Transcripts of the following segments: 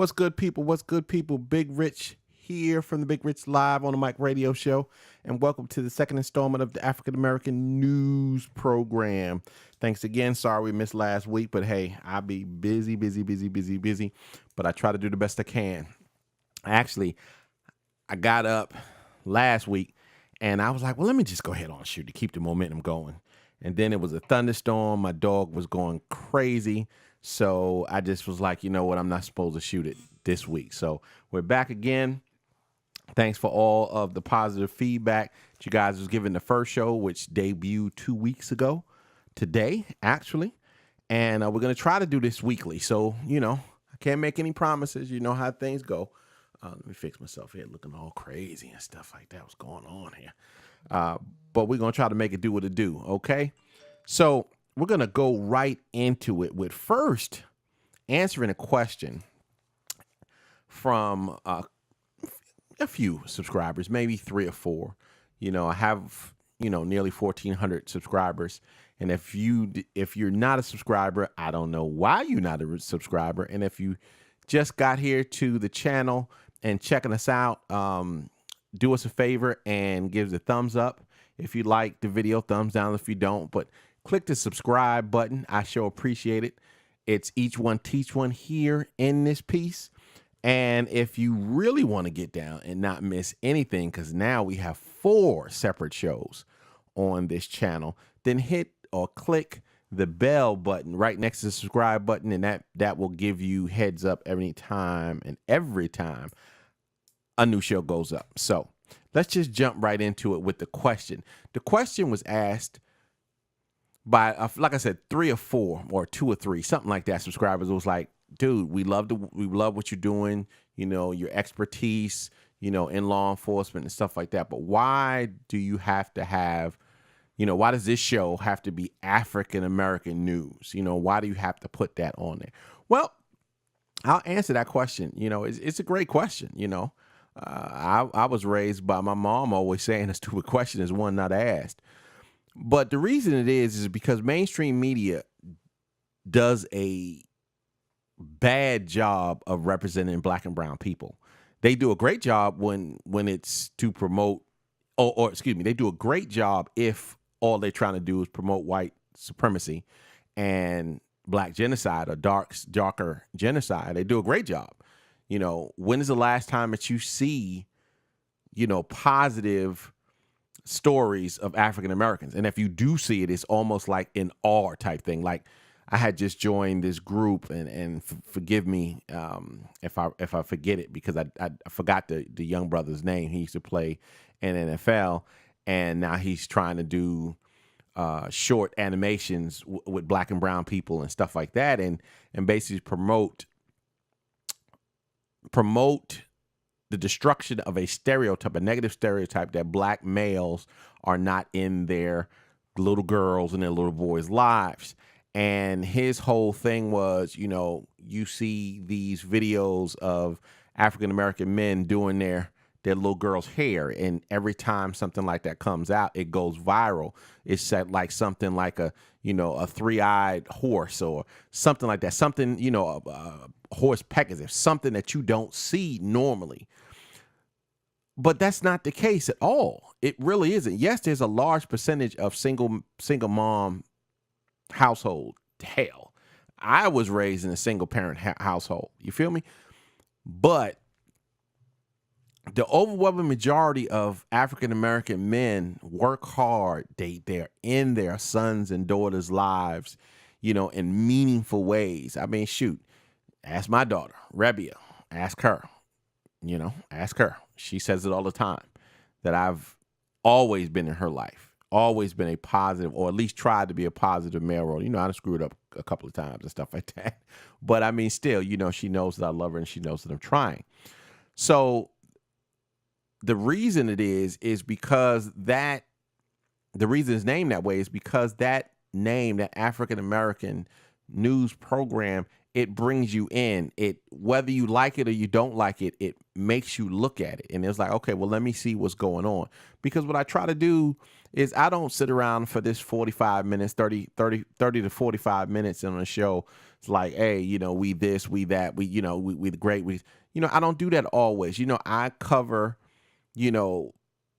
What's good, people? What's good, people? Big Rich here from the Big Rich Live on the Mic Radio Show, and welcome to the second installment of the African American News Program. Thanks again. Sorry we missed last week, but hey, I'll be busy, but I try to do the best I can. Actually, I got up last week, and I was like, well, let me just go ahead on shoot to keep the momentum going. And then it was a thunderstorm. My dog was going crazy. So I just was like, you know what? I'm not supposed to shoot it this week. So we're back again. Thanks for all of the positive feedback that you guys was giving the first show, which debuted 2 weeks ago today, actually. And we're going to try to do this weekly. So, you know, I can't make any promises. You know how things go. Let me fix myself here looking all crazy and stuff like that. What's going on here? But we're going to try to make it do what it do. Okay. So we're going to go right into it with first answering a question from a few subscribers, maybe 3 or 4. You know, I have, nearly 1,400 subscribers. And if you're not a subscriber, I don't know why you're not a subscriber. And if you just got here to the channel and checking us out, do us a favor and give the thumbs up. If you like the video, thumbs down if you don't. But click the subscribe button. I sure appreciate it. It's each one teach one here in this piece. And if you really want to get down and not miss anything, because now we have 4 separate shows on this channel, then hit or click the bell button right next to the subscribe button, and that will give you heads up every time a new show goes up. So let's just jump right into it with the question. The question was asked by, like I said, 3 or 4 or 2 or 3, something like that. Subscribers. It was like, dude, we love what you're doing, your expertise, in law enforcement and stuff like that. But why do you have to have, why does this show have to be African American news? Why do you have to put that on there? Well, I'll answer that question. It's a great question. I was raised by my mom always saying a stupid question is one not asked. But the reason it is because mainstream media does a bad job of representing Black and brown people. They do a great job when it's to promote, or excuse me, they do a great job if all they're trying to do is promote white supremacy and Black genocide or darker genocide. They do a great job. When is the last time that you see, positive stories of African Americans? And if you do see it, it's almost like an R type thing. Like I had just joined this group, and forgive me if I forget it, because I forgot the young brother's name. He used to play in NFL, and now he's trying to do short animations with Black and brown people and stuff like that, and basically promote the destruction of a stereotype, a negative stereotype that Black males are not in their little girls and their little boys' lives. And his whole thing was, you see these videos of African-American men doing their little girl's hair. And every time something like that comes out, it goes viral. It's set like something like a 3-eyed horse or something like that. Something, a horse Pegasus, something that you don't see normally. But that's not the case at all. It really isn't. Yes, there's a large percentage of single mom household. Hell, I was raised in a single parent household. You feel me? But the overwhelming majority of African American men work hard. They're in their sons and daughters' lives, in meaningful ways. I mean, shoot, ask my daughter, Rebia. Ask her. Ask her. She says it all the time that I've always been in her life. Always been a positive, or at least tried to be a positive male role. I screwed up a couple of times and stuff like that. But I mean, still, she knows that I love her and she knows that I'm trying. So the reason it is because the reason it's named that way is because that name, that African American news program, it brings you in. It, whether you like it or you don't like it, it makes you look at it. And it's like, okay, well, let me see what's going on. Because what I try to do is I don't sit around for this 45 minutes, 30 to 45 minutes on a show. It's like, hey, you know, we this, we that, we, you know, we the great, we, you know, I don't do that always. You know, I cover, you know,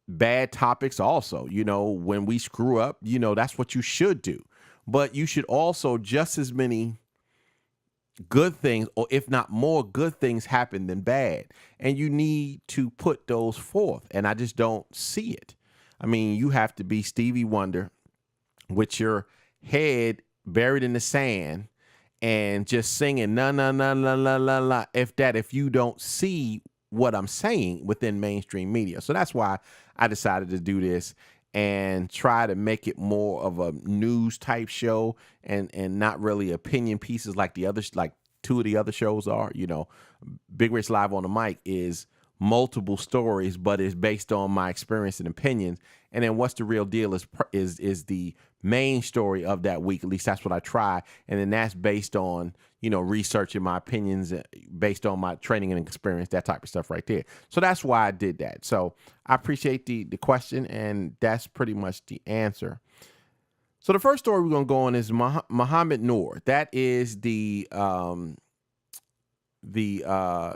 bad topics also. You know, when we screw up, you know, that's what you should do. But you should also just as many good things, or if not more good things, happen than bad. And you need to put those forth. And I just don't see it. I mean, you have to be Stevie Wonder with your head buried in the sand and just singing na na na la la la la, if you don't see what I'm saying within mainstream media. So that's why I decided to do this and try to make it more of a news type show and not really opinion pieces like the others, like two of the other shows are. You know, Big Rich Live on the Mic is multiple stories, but it's based on my experience and opinions. And then What's the Real Deal is the main story of that week. At least that's what I try. And then that's based on, you know, researching my opinions based on my training and experience, that type of stuff right there. So that's why I did that. So I appreciate the question, and that's pretty much the answer. So the first story we're going to go on is Mohamed Noor. That is the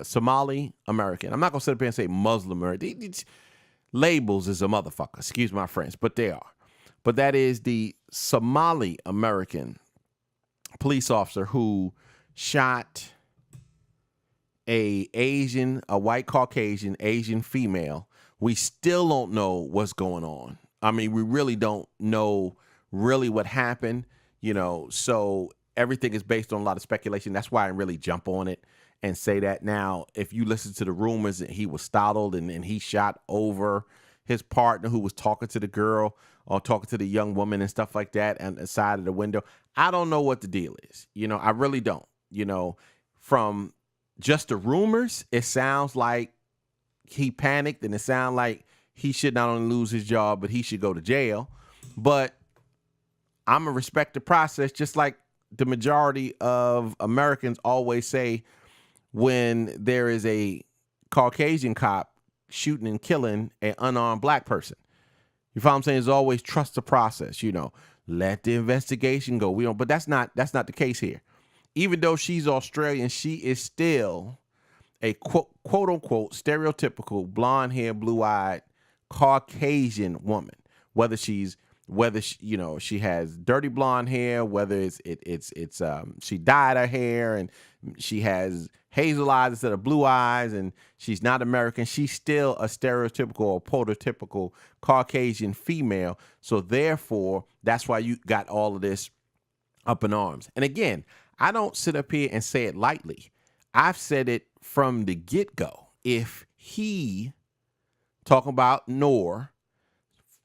Somali-American. I'm not going to sit up here and say Muslim or labels is a motherfucker. Excuse my French, but they are. But that is the Somali-American police officer who shot a white Caucasian Asian female. We still don't know what's going on. I mean, we really don't know really what happened, you know, so everything is based on a lot of speculation. That's why I didn't really jump on it and say that. Now, if you listen to the rumors, he was startled and he shot over his partner who was talking to the girl or talking to the young woman and stuff like that on the side of the window. I don't know what the deal is. You know, I really don't. You know, from just the rumors, it sounds like he panicked, and it sounds like he should not only lose his job, but he should go to jail. But I'm going to respect the process, just like the majority of Americans always say when there is a Caucasian cop shooting and killing an unarmed black person. You follow what I'm saying? It's always trust the process, you know, let the investigation go. We don't, but that's not the case here. Even though she's Australian, she is still a quote unquote stereotypical blonde hair, blue eyed Caucasian woman. Whether she, you know, she has dirty blonde hair, whether she dyed her hair and she has hazel eyes instead of blue eyes, and she's not American, she's still a stereotypical or prototypical Caucasian female. So therefore, that's why you got all of this up in arms. And again, I don't sit up here and say it lightly. I've said it from the get-go. If he, talking about Noor,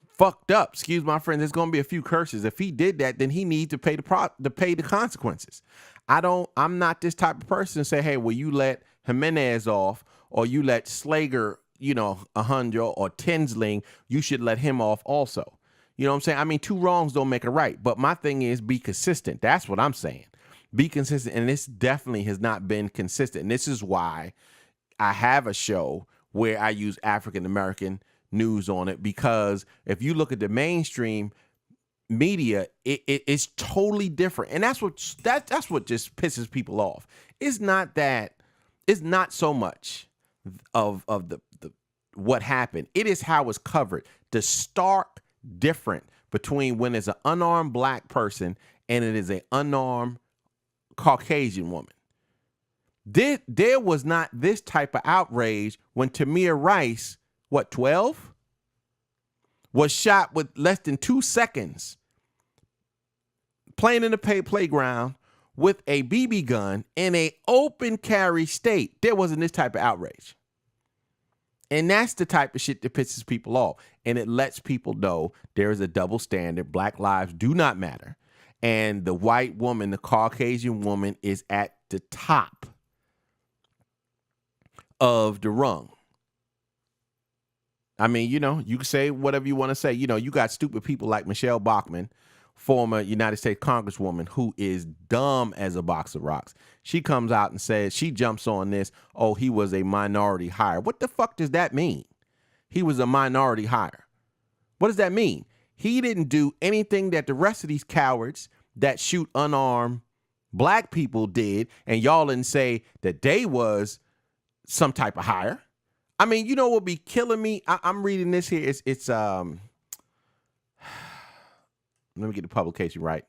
fucked up, excuse my friend, there's going to be a few curses. If he did that, then he needs to pay the consequences. I'm not this type of person to say, hey, well, you let Jimenez off, or you let Slager, you know, 100, or Tensling, you should let him off also. You know what I'm saying? I mean, two wrongs don't make a right. But my thing is, be consistent. That's what I'm saying. Be consistent. And this definitely has not been consistent. And this is why I have a show where I use African-American news on it, because if you look at the mainstream media, it's totally different. And that's what just pisses people off. It's not so much of the what happened. It is how it's covered. The stark difference between when it's an unarmed black person and it is an unarmed Caucasian woman. There was not this type of outrage when Tamir Rice, 12, was shot with less than 2 seconds playing in the playground with a BB gun in a open carry state. There wasn't this type of outrage. And that's the type of shit that pisses people off. And it lets people know there is a double standard. Black lives do not matter. And the white woman, the Caucasian woman, is at the top of the rung. I mean, you know, you can say whatever you want to say. You know, you got stupid people like Michelle Bachmann former United States Congresswoman who is dumb as a box of rocks. She comes out and says, she jumps on this, oh, he was a minority hire. What the fuck does that mean? He was a minority hire. What does that mean? He didn't do anything that the rest of these cowards that shoot unarmed black people did, and y'all didn't say that they was some type of hire. I mean, you know what would be killing me? I'm reading this here. It's let me get the publication right.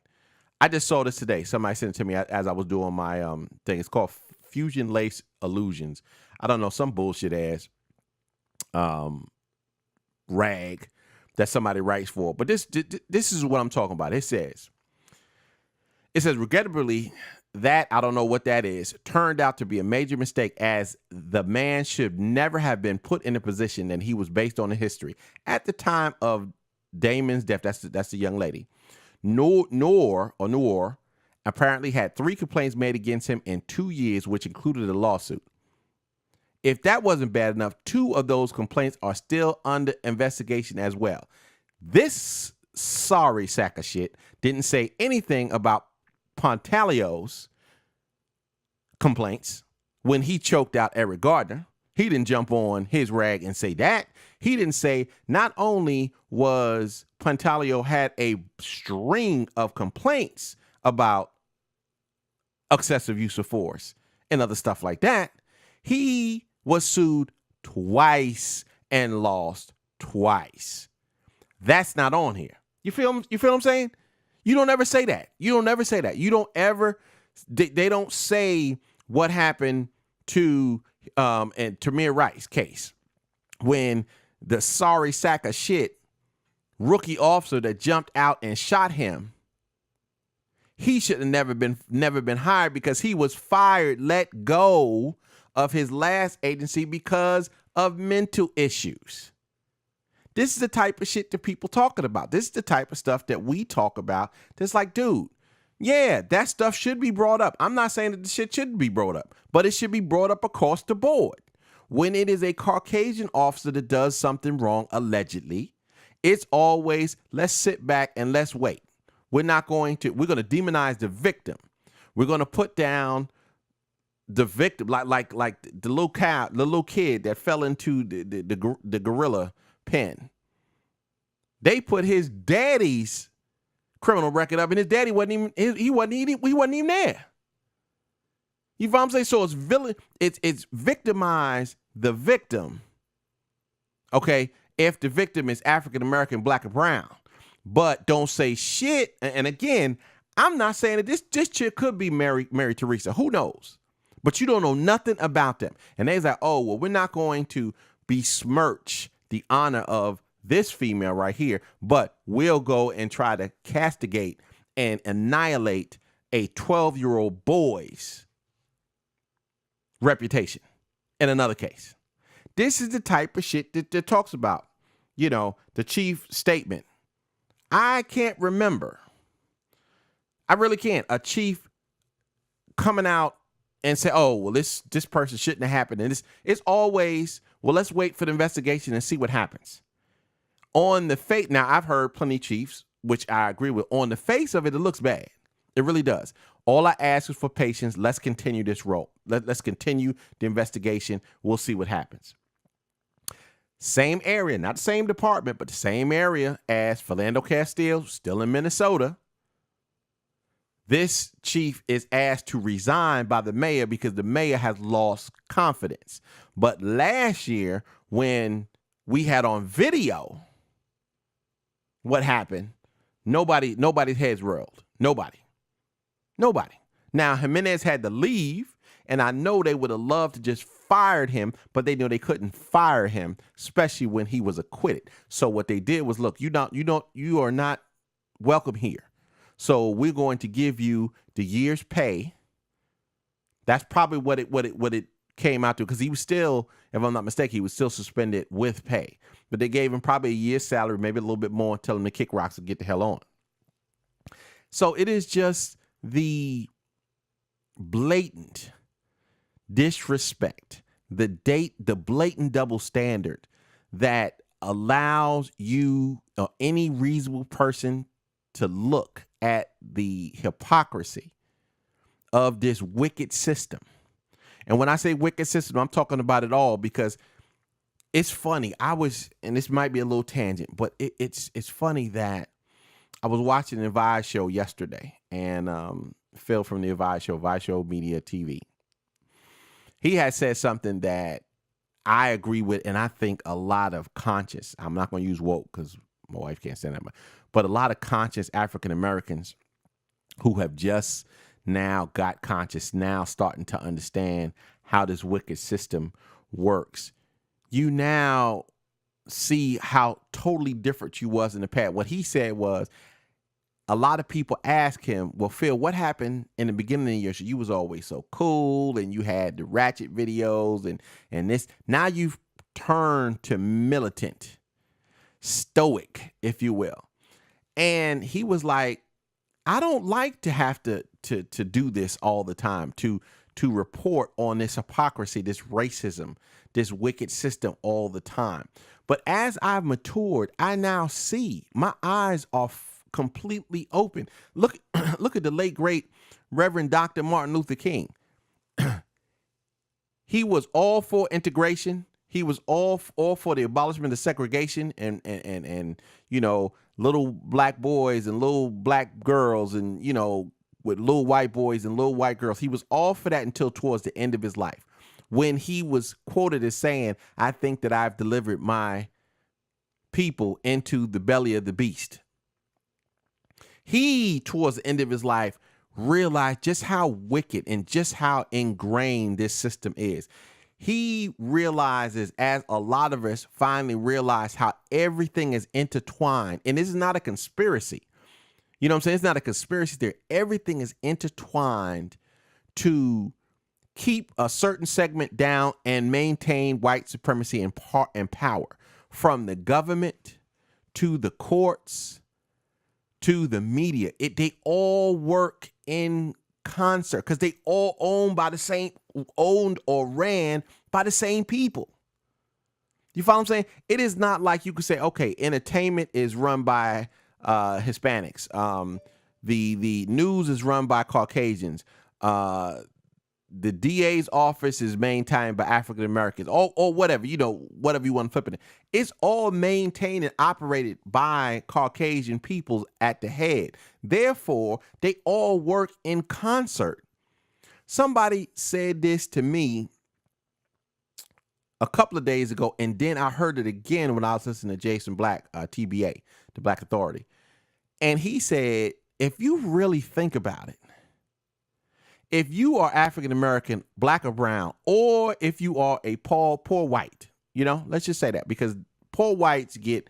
I just saw this today. Somebody sent it to me as I was doing my thing. It's called Fusion Lace Illusions. I don't know, some bullshit ass rag that somebody writes for. But this is what I'm talking about. It says, regrettably, that, I don't know what that is, turned out to be a major mistake, as the man should never have been put in a position that he was based on the history. At the time of Damon's death, that's the young lady, Noor apparently had 3 complaints made against him in 2 years, which included a lawsuit. If that wasn't bad enough, 2 of those complaints are still under investigation as well. This sorry sack of shit didn't say anything about Pantalio's complaints when he choked out Eric Gardner. He didn't jump on his rag and say that. He didn't say not only was Pantaleo had a string of complaints about excessive use of force and other stuff like that, he was sued twice and lost twice. That's not on here. You feel what I'm saying? You don't ever say that. You don't ever say that. You don't ever, they don't say what happened to and Tamir Rice's case when the sorry sack of shit rookie officer that jumped out and shot him, he should have never been hired because he was fired, let go of his last agency because of mental issues. This is the type of shit that people talking about. This is the type of stuff that we talk about. That's like, dude, yeah, that stuff should be brought up. I'm not saying that the shit shouldn't be brought up, but it should be brought up across the board. When it is a Caucasian officer that does something wrong, allegedly, it's always, let's sit back and let's wait. We're going to demonize the victim. We're going to put down the victim, like the little kid that fell into the gorilla pen. They put his daddy's criminal record up, and his daddy wasn't even there. You know what I'm saying? So it's victimize the victim. Okay, if the victim is African American, black, and brown, but don't say shit. And again, I'm not saying that this chick could be Mary Teresa. Who knows? But you don't know nothing about them. And they're like, oh, well, we're not going to besmirch the honor of this female right here, but we'll go and try to castigate and annihilate a 12-year-old boy's reputation in another case. This is the type of shit that talks about, the chief statement. I can't remember. I really can't. A chief coming out and say, oh, well, this person shouldn't have happened. And it's always, well, let's wait for the investigation and see what happens. On the face, now I've heard plenty of chiefs, which I agree with. On the face of it, it looks bad. It really does. All I ask is for patience. Let's continue this role. Let's continue the investigation. We'll see what happens. Same area, not the same department, but the same area as Philando Castile, still in Minnesota. This chief is asked to resign by the mayor because the mayor has lost confidence. But last year, when we had on video what happened, nobody's heads rolled. Nobody. Now, Jimenez had to leave, and I know they would have loved to just fired him, but they knew they couldn't fire him, especially when he was acquitted. So what they did was, look, you are not welcome here. So we're going to give you the year's pay. That's probably what it came out to, because he was still, if I'm not mistaken, he was still suspended with pay. But they gave him probably a year's salary, maybe a little bit more, tell him to kick rocks and get the hell on. So it is just the blatant disrespect, the blatant double standard that allows you or any reasonable person to look at the hypocrisy of this wicked system. And when I say wicked system, I'm talking about it all, because it's funny. And this might be a little tangent, but it's funny that I was watching the Vice show yesterday, and Phil from the Vice show Media TV. He had said something that I agree with, and I think a lot of conscious, I'm not going to use woke because my wife can't stand that, but a lot of conscious African Americans who have just now got conscious, now starting to understand how this wicked system works. You now see how totally different you was in the past. What he said was, a lot of people ask him, well, Phil, what happened in the beginning of the year? So you was always so cool, and you had the ratchet videos and this. Now you've turned to militant, stoic, if you will. And he was like, I don't like to have to do this all the time, to report on this hypocrisy, this racism, this wicked system all the time. But as I've matured, I now see, my eyes are completely open. Look at the late great Reverend Dr. Martin Luther King. He was all for integration. He was all for the abolishment of segregation and you know, little black boys and little black girls, and you know, with little white boys and little white girls. He was all for that until towards the end of his life, when he was quoted as saying, I think that I've delivered my people into the belly of the beast. He, towards the end of his life, realized just how wicked and just how ingrained this system is. He realizes, as a lot of us finally realize, how everything is intertwined. And this is not a conspiracy. You know what I'm saying? It's not a conspiracy theory. Everything is intertwined to keep a certain segment down and maintain white supremacy and power. From the government to the courts to the media, they all work in concert, because they all owned or ran by the same people. You follow what I'm saying? It is not like you could say, okay, entertainment is run by Hispanics. The news is run by Caucasians. The DA's office is maintained by African Americans, or whatever, you know, whatever you want to flip it. It's all maintained and operated by Caucasian peoples at the head. Therefore, they all work in concert. Somebody said this to me a couple of days ago, and then I heard it again when I was listening to Jason Black, TBA, the Black Authority. And he said, if you really think about it, if you are African American, black or brown, or if you are a poor white, you know, let's just say that, because poor whites get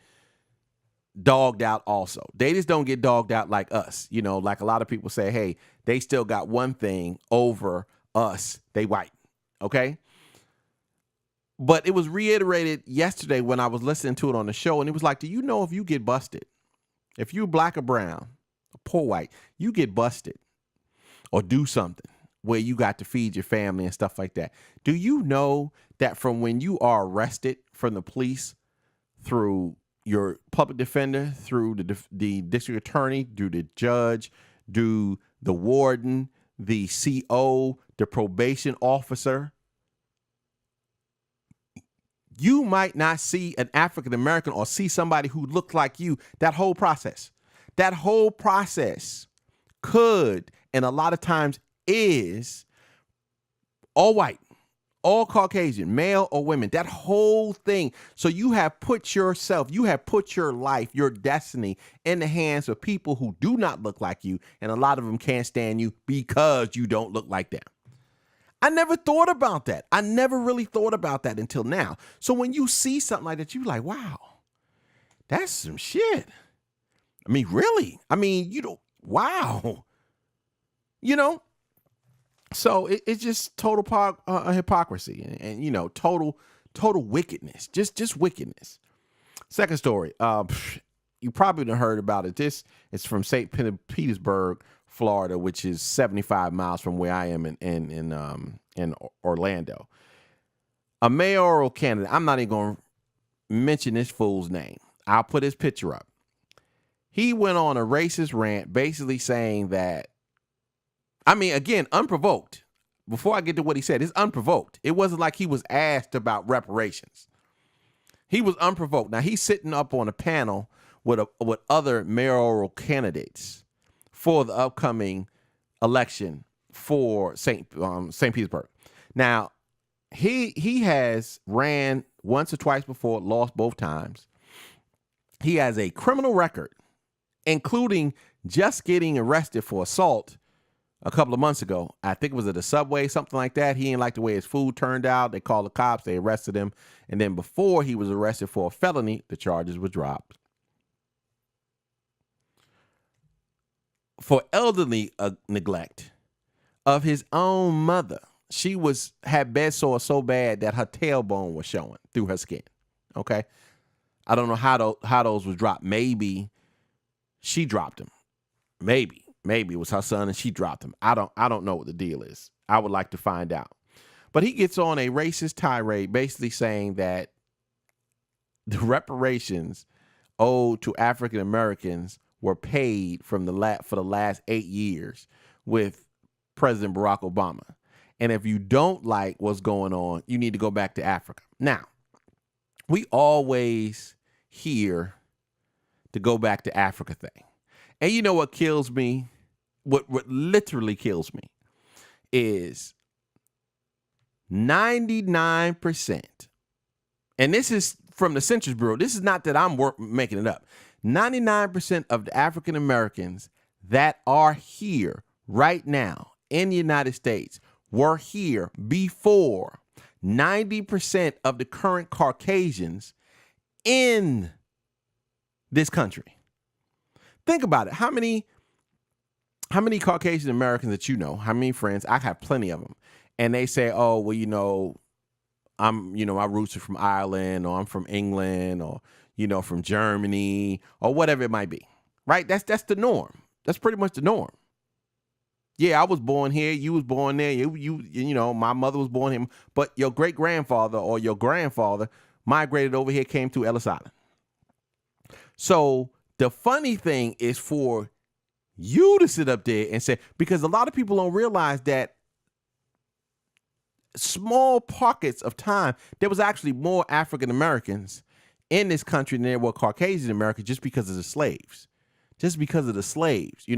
dogged out also. They just don't get dogged out like us. You know, like a lot of people say, hey, they still got one thing over us. They white. Okay. But it was reiterated yesterday when I was listening to it on the show, and it was like, do you know if you get busted, if you're black or brown, or poor white, you get busted or do something where you got to feed your family and stuff like that. Do you know that from when you are arrested from the police, through your public defender, through the district attorney, through the judge, through the warden, the CO, the probation officer, you might not see an African American or see somebody who looked like you. That whole process could, and a lot of times is, all white, all Caucasian, male or women, that whole thing. So you have put yourself, you have put your life, your destiny in the hands of people who do not look like you. And a lot of them can't stand you because you don't look like them. I never thought about that. I never really thought about that until now. So when you see something like that, you're like, wow, that's some shit. I mean, really? I mean, you know, wow. You know? So it's just total hypocrisy and, you know, total wickedness, just wickedness. Second story. You probably have heard about it. This is from St. Petersburg, Florida, which is 75 miles from where I am in Orlando. A mayoral candidate. I'm not even going to mention this fool's name. I'll put his picture up. he went on a racist rant basically saying that, I mean, again, unprovoked. Before I get to what he said, it's unprovoked. It wasn't like he was asked about reparations. He was unprovoked. Now, he's sitting up on a panel with other mayoral candidates for the upcoming election for St. Petersburg. Now, he has ran once or twice before, lost both times. He has a criminal record, including just getting arrested for assault a couple of months ago. I think it was at a Subway, something like that. He didn't like the way his food turned out. They called the cops. They arrested him. And then before he was arrested for a felony, the charges were dropped. For elderly neglect of his own mother. She had bed sores so bad that her tailbone was showing through her skin. Okay. I don't know how those was dropped. Maybe she dropped them. Maybe it was her son and she dropped him. I don't know what the deal is. I would like to find out. But he gets on a racist tirade basically saying that the reparations owed to African Americans were paid for the last 8 years with President Barack Obama. And if you don't like what's going on, you need to go back to Africa. Now, we always hear the go back to Africa thing. And you know what kills me? What literally kills me is 99%. And this is from the Census Bureau. This is not that I'm making it up. 99% of the African Americans that are here right now in the United States were here before 90% of the current Caucasians in this country. Think about it. How many Caucasian Americans that you know, how many friends? I have plenty of them. And they say, oh, well, my roots are from Ireland, or I'm from England, or, from Germany, or whatever it might be. Right? That's the norm. That's pretty much the norm. Yeah, I was born here. You was born there. My mother was born here. But your great-grandfather or your grandfather migrated over here, came to Ellis Island. So the funny thing is for you to sit up there and say, because a lot of people don't realize that small pockets of time, there was actually more African Americans in this country than there were Caucasian Americans just because of the slaves. Just because of the slaves. You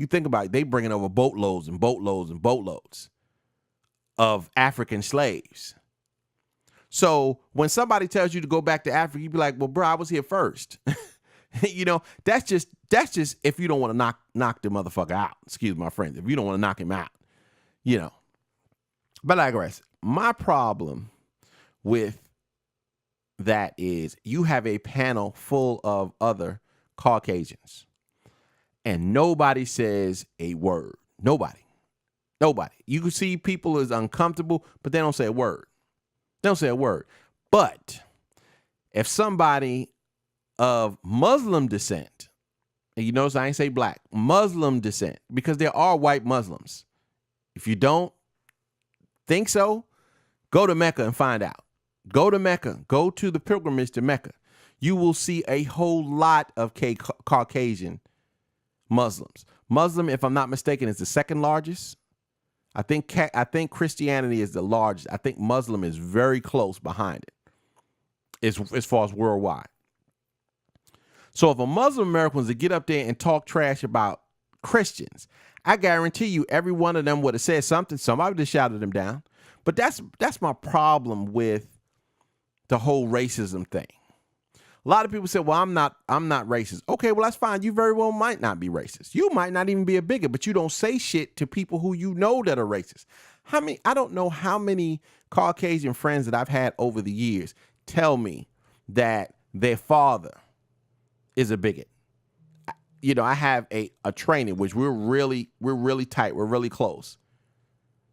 think about it, they bringing over boatloads and boatloads and boatloads of African slaves. So when somebody tells you to go back to Africa, you be like, well, bro, I was here first. That's just if you don't want to knock the motherfucker out. Excuse my friends. If you don't want to knock him out, But I digress. My problem with that is you have a panel full of other Caucasians and nobody says a word. Nobody. You can see people is uncomfortable, but they don't say a word. But if somebody of Muslim descent, and you notice I ain't say black, Muslim descent, because there are white Muslims. If you don't think so, go to Mecca and find out. Go to Mecca. Go to the pilgrimage to Mecca. You will see a whole lot of Caucasian Muslims. Muslim, if I'm not mistaken, is the second largest. I think Christianity is the largest. I think Muslim is very close behind it, as far as worldwide. So if a Muslim American was to get up there and talk trash about Christians, I guarantee you every one of them would have said something. Somebody would have shouted them down. But that's my problem with the whole racism thing. A lot of people say, well, I'm not racist. Okay, well, that's fine. You very well might not be racist. You might not even be a bigot, but you don't say shit to people who you know that are racist. I don't know how many Caucasian friends that I've had over the years tell me that their father is a bigot. I have a trainer, which we're really tight. We're really close.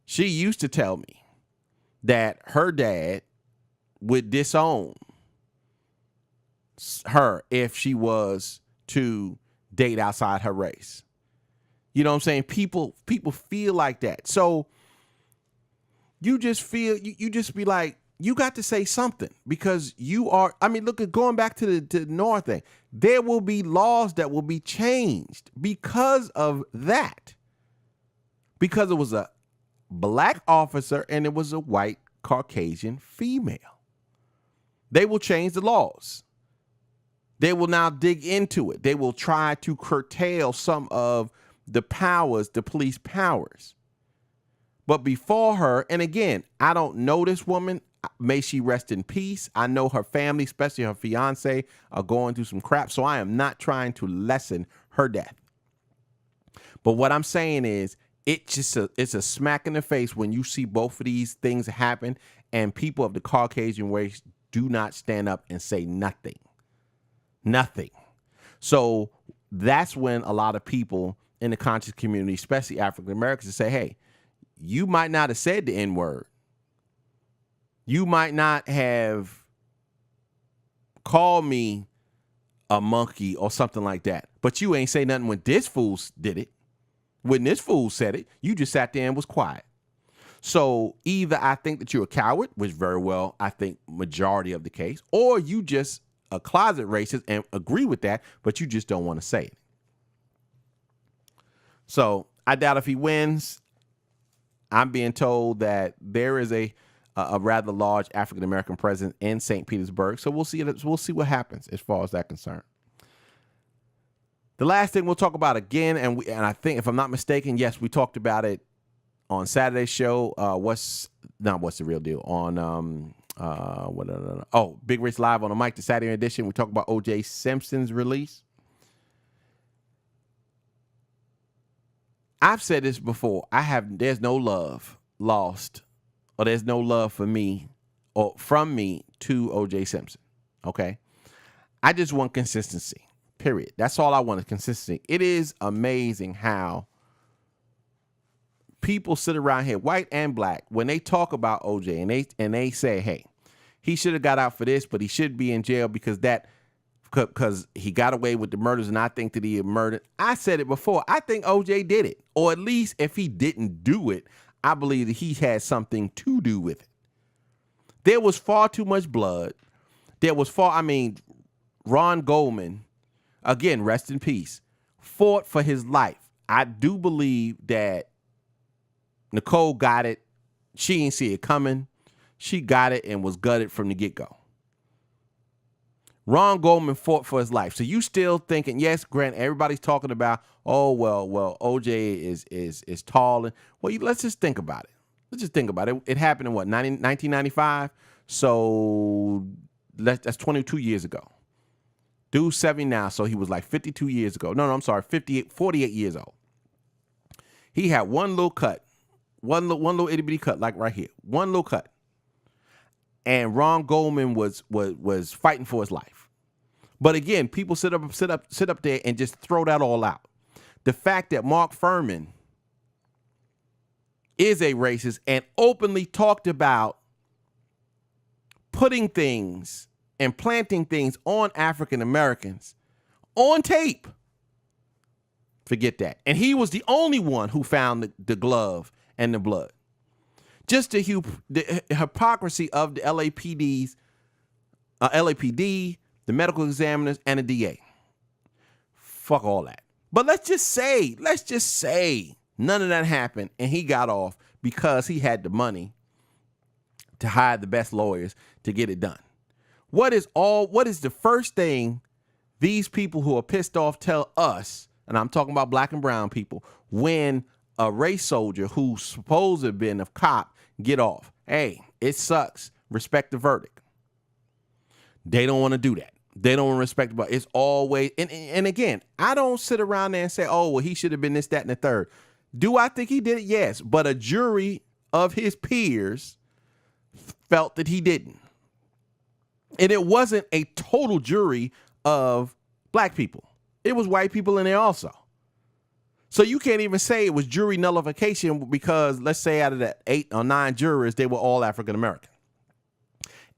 She used to tell me that her dad would disown her if she was to date outside her race. You know what I'm saying? People feel like that. So you just feel, you just be like, you got to say something, because you are, I mean, look at going back to the North thing. There will be laws that will be changed because of that. Because it was a black officer and it was a white Caucasian female. They will change the laws. They will now dig into it. They will try to curtail some of the powers, the police powers. But before her, and again, I don't know this woman. May she rest in peace. I know her family, especially her fiance, are going through some crap. So I am not trying to lessen her death. But what I'm saying is, it's a smack in the face when you see both of these things happen and people of the Caucasian race do not stand up and say nothing. Nothing. So that's when a lot of people in the conscious community, especially African Americans, say, hey, you might not have said the N-word. You might not have called me a monkey or something like that, but you ain't say nothing when this fool did it. When this fool said it, you just sat there and was quiet. So either I think that you're a coward, which very well I think majority of the case, or you just a closet racist and agree with that, but you just don't want to say it. So I doubt if he wins. I'm being told that there is a rather large African-American presence in St. Petersburg. So we'll see what happens as far as that concerned. The last thing we'll talk about again, and I think, if I'm not mistaken, yes, we talked about it on Saturday's show. What's the real deal on Big Rich Live on the Mic, the Saturday edition. We talked about O.J. Simpson's release. I've said this before. There's no love lost, or there's no love for me or from me to O.J. Simpson. Okay, I just want consistency. Period. That's all I want is consistency. It is amazing how people sit around here, white and black, when they talk about OJ and they say, hey, he should have got out for this, but he should be in jail because he got away with the murders, and I think that he murdered. I said it before. I think OJ did it, or at least if he didn't do it, I believe that he had something to do with it. There was far too much blood. Ron Goldman, again, rest in peace, fought for his life. I do believe that Nicole got it. She didn't see it coming. She got it and was gutted from the get-go. Ron Goldman fought for his life. So you still thinking, yes, Grant, everybody's talking about, OJ is tall. Let's just think about it. It happened in 1995? So that's 22 years ago. Dude's 70 now, so he was like 52 years ago. No, I'm sorry, 48 years old. He had one little cut, one little itty bitty cut, like right here, one little cut. And Ron Goldman was fighting for his life. But again, people sit up there and just throw that all out. The fact that Mark Furman is a racist and openly talked about putting things and planting things on African Americans on tape. Forget that. And he was the only one who found the glove and the blood. Just the hypocrisy of the LAPD, the medical examiners, and the DA. Fuck all that. But let's just say none of that happened and he got off because he had the money to hire the best lawyers to get it done. What is the first thing these people who are pissed off tell us, and I'm talking about black and brown people, when a race soldier who's supposed to have been a cop get off? Hey, it sucks. Respect the verdict. They don't want to do that. They don't want to respect, but it's always, and again, I don't sit around there and say, oh, well, he should have been this, that, and the third. Do I think he did it? Yes. But a jury of his peers felt that he didn't. And it wasn't a total jury of black people. It was white people in there also. So you can't even say it was jury nullification because, let's say, out of the 8 or 9 jurors, they were all African American.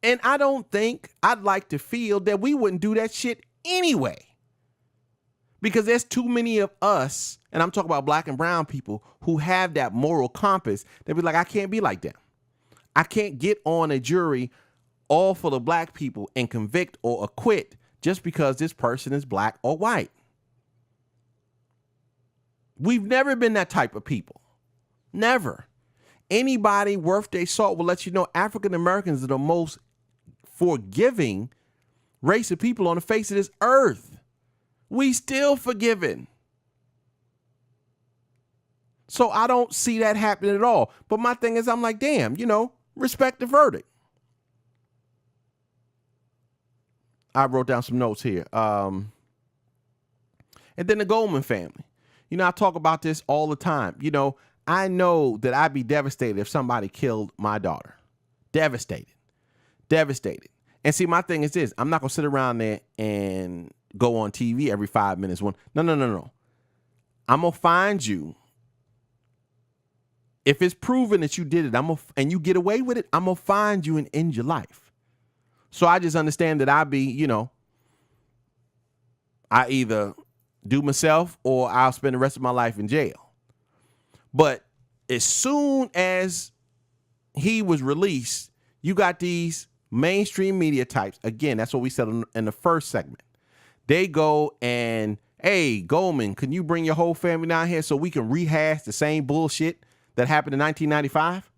And I don't think, I'd like to feel that we wouldn't do that shit anyway. Because there's too many of us, and I'm talking about black and brown people, who have that moral compass that be like, I can't be like them. I can't get on a jury all full of black people and convict or acquit just because this person is black or white. We've never been that type of people. Never. Anybody worth their salt will let you know African Americans are the most forgiving race of people on the face of this earth. We still forgiving. So I don't see that happening at all. But my thing is, I'm like, damn, respect the verdict. I wrote down some notes here. And then the Goldman family. I talk about this all the time. I know that I'd be devastated if somebody killed my daughter. Devastated. And see, my thing is this. I'm not going to sit around there and go on TV every 5 minutes. No. I'm going to find you. If it's proven that you did it, and you get away with it, I'm going to find you and end your life. So I just understand that I either do myself or I'll spend the rest of my life in jail. But as soon as he was released, you got these mainstream media types. Again, that's what we said in the first segment. They go and, hey, Goldman, can you bring your whole family down here so we can rehash the same bullshit that happened in 1995?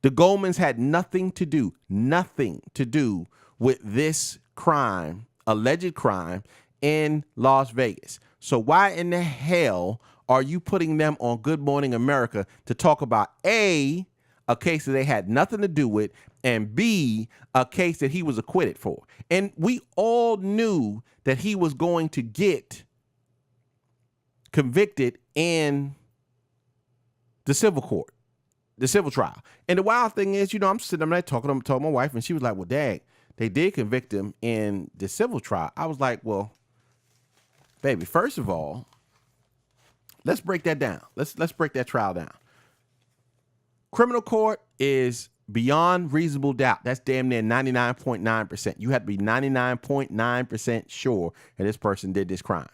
The Goldmans had nothing to do with this crime, alleged crime in Las Vegas. So why in the hell are you putting them on Good Morning America to talk about A, a case that they had nothing to do with, and B, a case that he was acquitted for? And we all knew that he was going to get convicted in the civil court, the civil trial. And the wild thing is, I'm sitting there talking to my wife, and she was like, well, Dad, they did convict him in the civil trial. I was like, well, baby, first of all, let's break that down. Let's break that trial down. Criminal court is beyond reasonable doubt. That's damn near 99.9%. You have to be 99.9% sure that this person did this crime.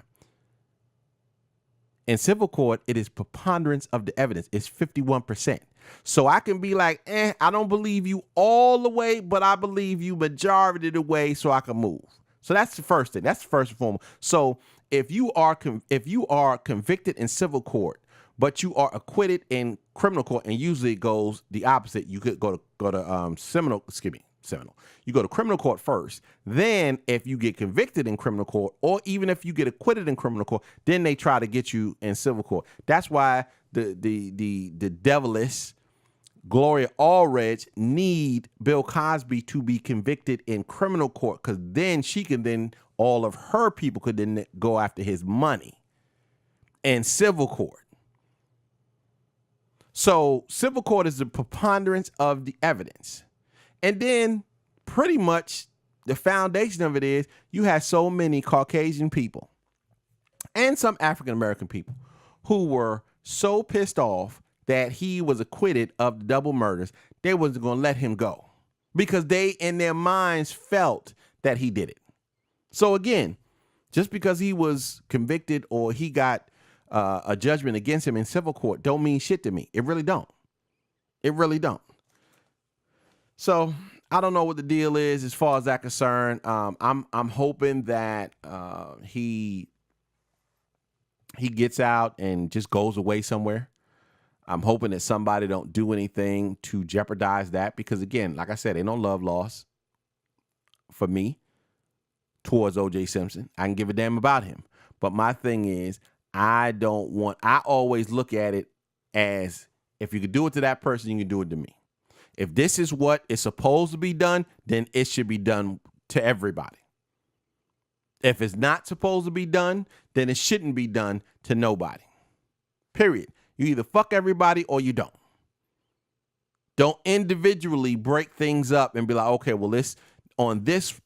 In civil court, it is preponderance of the evidence. It's 51%. So I can be like, I don't believe you all the way, but I believe you majority of the way, so I can move. So that's the first thing. That's the first and foremost. So if you are convicted in civil court, but you are acquitted in criminal court, and usually it goes the opposite. You could go to Seminole. You go to criminal court first. Then if you get convicted in criminal court, or even if you get acquitted in criminal court, then they try to get you in civil court. That's why the devilish Gloria Allred need Bill Cosby to be convicted in criminal court, because then all of her people could then go after his money in civil court. So civil court is the preponderance of the evidence. And then pretty much the foundation of it is you have so many Caucasian people and some African-American people who were so pissed off that he was acquitted of the double murders, they wasn't going to let him go because they in their minds felt that he did it. So again, just because he was convicted or he got a judgment against him in civil court don't mean shit to me. It really don't. It really don't. So I don't know what the deal is as far as that concerned. I'm hoping that he gets out and just goes away somewhere. I'm hoping that somebody don't do anything to jeopardize that, because again, like I said, ain't no love lost for me towards O.J. Simpson. I can give a damn about him. But my thing is, I always look at it as, if you could do it to that person, you can do it to me. If this is what is supposed to be done, then it should be done to everybody. If it's not supposed to be done, then it shouldn't be done to nobody. Period. You either fuck everybody or you don't. Don't individually break things up and be like, okay, well, this on this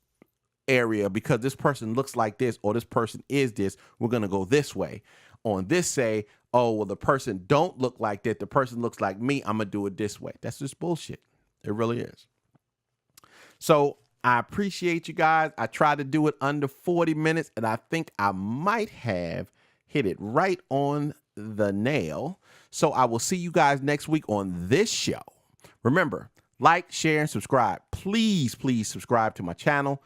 area, because this person looks like this or this person is this, we're going to go this way. On this, say, oh, well, the person don't look like that, the person looks like me, I'm going to do it this way. That's just bullshit. It really is. So I appreciate you guys. I tried to do it under 40 minutes, and I think I might have hit it right on the nail. So I will see you guys next week on this show. Remember, Like, share, and subscribe. Please, please subscribe to my channel.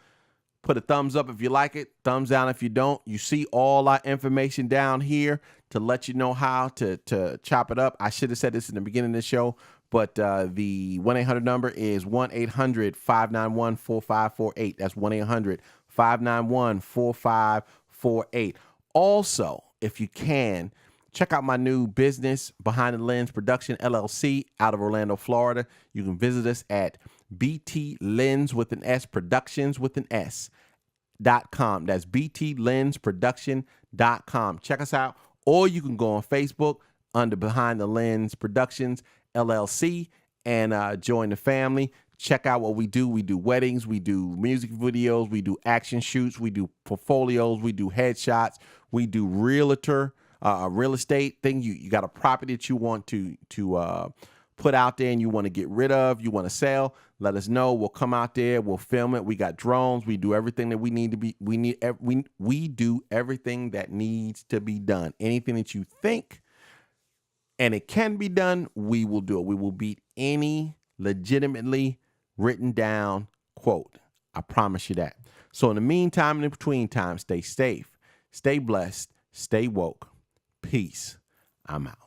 Put a thumbs up if you like it, thumbs down if you don't. You see all our information down here to let you know how to chop it up. I should have said this in the beginning of the show, but the 1-800 number is 1-800-591-4548. That's 1-800-591-4548. Also, if you can, check out my new business, Behind the Lens Production LLC, out of Orlando, Florida. You can visit us at BT Lens with an S, Productions with an S.com. That's BTLensProduction.com. Check us out. Or you can go on Facebook under Behind the Lens Productions LLC and join the family. Check out what we do. We do weddings, we do music videos, we do action shoots, we do portfolios, we do headshots, we do real estate thing. You got a property that you want to put out there and you want to get rid of, you want to sell, let us know. We'll come out there, we'll film it. We got drones. We do everything that we do everything that needs to be done. Anything that you think and it can be done, we will do it. We will beat any legitimately written down quote. I promise you that. So in the meantime and in between time, stay safe, stay blessed, stay woke. Peace. I'm out.